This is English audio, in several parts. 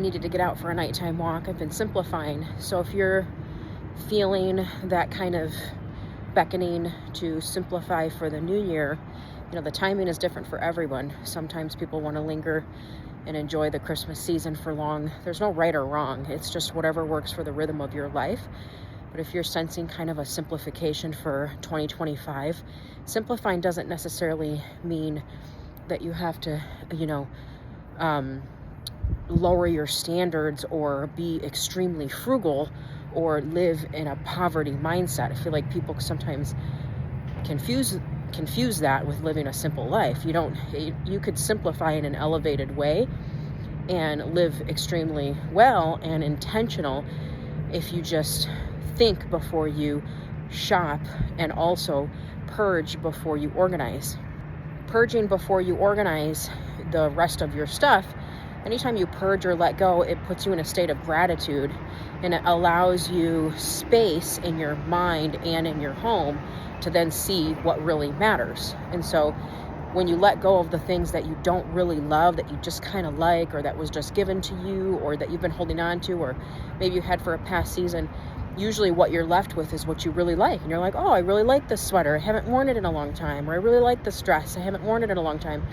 I needed to get out for a nighttime walk. I've been simplifying. So if you're feeling that kind of beckoning to simplify for the new year, the timing is different for everyone. Sometimes people want to linger and enjoy the Christmas season for long. There's no right or wrong. It's just whatever works for the rhythm of your life. But if you're sensing kind of a simplification for 2025, simplifying doesn't necessarily mean that you have to, lower your standards or be extremely frugal or live in a poverty mindset. I feel like people sometimes confuse that with living a simple life. You could simplify in an elevated way and live extremely well and intentional if you just think before you shop and also purge before you organize. Purging before you organize the rest of your stuff, anytime you purge or let go, it puts you in a state of gratitude, and it allows you space in your mind and in your home to then see what really matters. And so when you let go of the things that you don't really love, that you just kind of like, or that was just given to you, or that you've been holding on to, or maybe you had for a past season, usually what you're left with is what you really like. And you're like, oh, I really like this sweater. I haven't worn it in a long time. Or I really like this dress. I haven't worn it in a long time.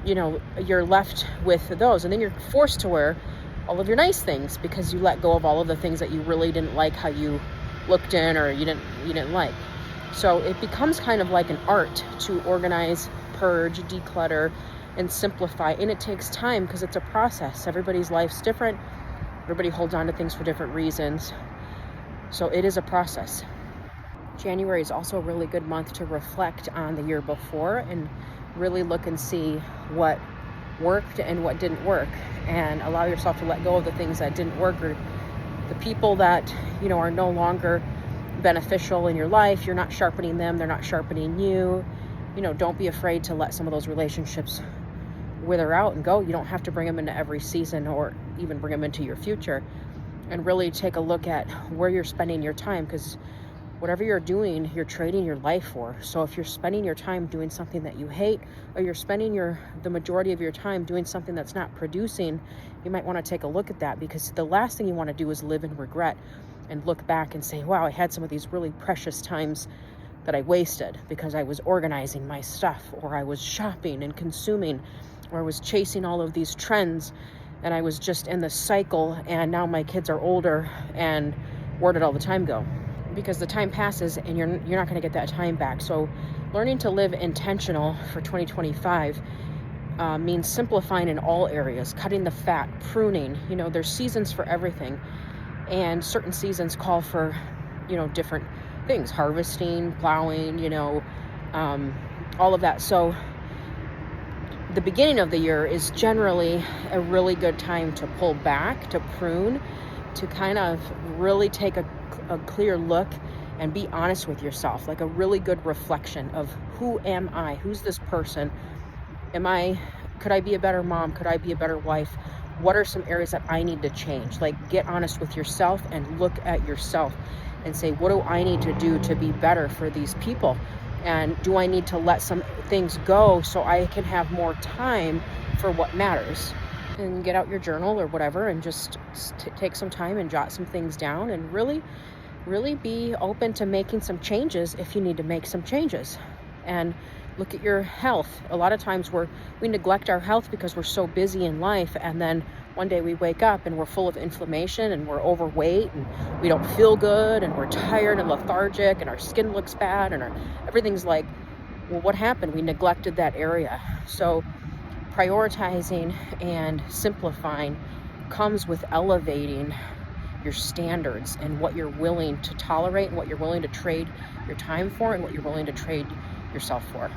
You're left with those. And then you're forced to wear all of your nice things because you let go of all of the things that you really didn't like how you looked in, or you didn't like. So it becomes kind of like an art to organize, purge, declutter, and simplify. And it takes time because it's a process. Everybody's life's different. Everybody holds on to things for different reasons. So it is a process. January is also a really good month to reflect on the year before and really look and see what worked and what didn't work, and allow yourself to let go of the things that didn't work, or the people that, are no longer beneficial in your life. You're not sharpening them. They're not sharpening you. Don't be afraid to let some of those relationships wither out and go. You don't have to bring them into every season or even bring them into your future. And really take a look at where you're spending your time, because whatever you're doing, you're trading your life for. So if you're spending your time doing something that you hate, or you're spending the majority of your time doing something that's not producing, you might want to take a look at that, because the last thing you want to do is live in regret and look back and say, wow, I had some of these really precious times that I wasted because I was organizing my stuff, or I was shopping and consuming, or I was chasing all of these trends, and I was just in the cycle, and now my kids are older, and where did all the time go? Because the time passes and you're not going to get that time back. So learning to live intentional for 2025 means simplifying in all areas, cutting the fat, pruning. There's seasons for everything, and certain seasons call for, different things, harvesting, plowing, all of that. So the beginning of the year is generally a really good time to pull back, to prune, to kind of really take a clear look and be honest with yourself, like a really good reflection of who am I? Who's this person? Could I be a better mom? Could I be a better wife? What are some areas that I need to change? Like, get honest with yourself and look at yourself and say, what do I need to do to be better for these people? And do I need to let some things go so I can have more time for what matters? And get out your journal or whatever, and just take some time and jot some things down, and really be open to making some changes if you need to make some changes. And look at your health. A lot of times we neglect our health because we're so busy in life, and then one day we wake up and we're full of inflammation, and we're overweight, and we don't feel good, and we're tired and lethargic, and our skin looks bad, and everything's like, well, what happened? We neglected that area. So prioritizing and simplifying comes with elevating your standards and what you're willing to tolerate, and what you're willing to trade your time for, and what you're willing to trade yourself for.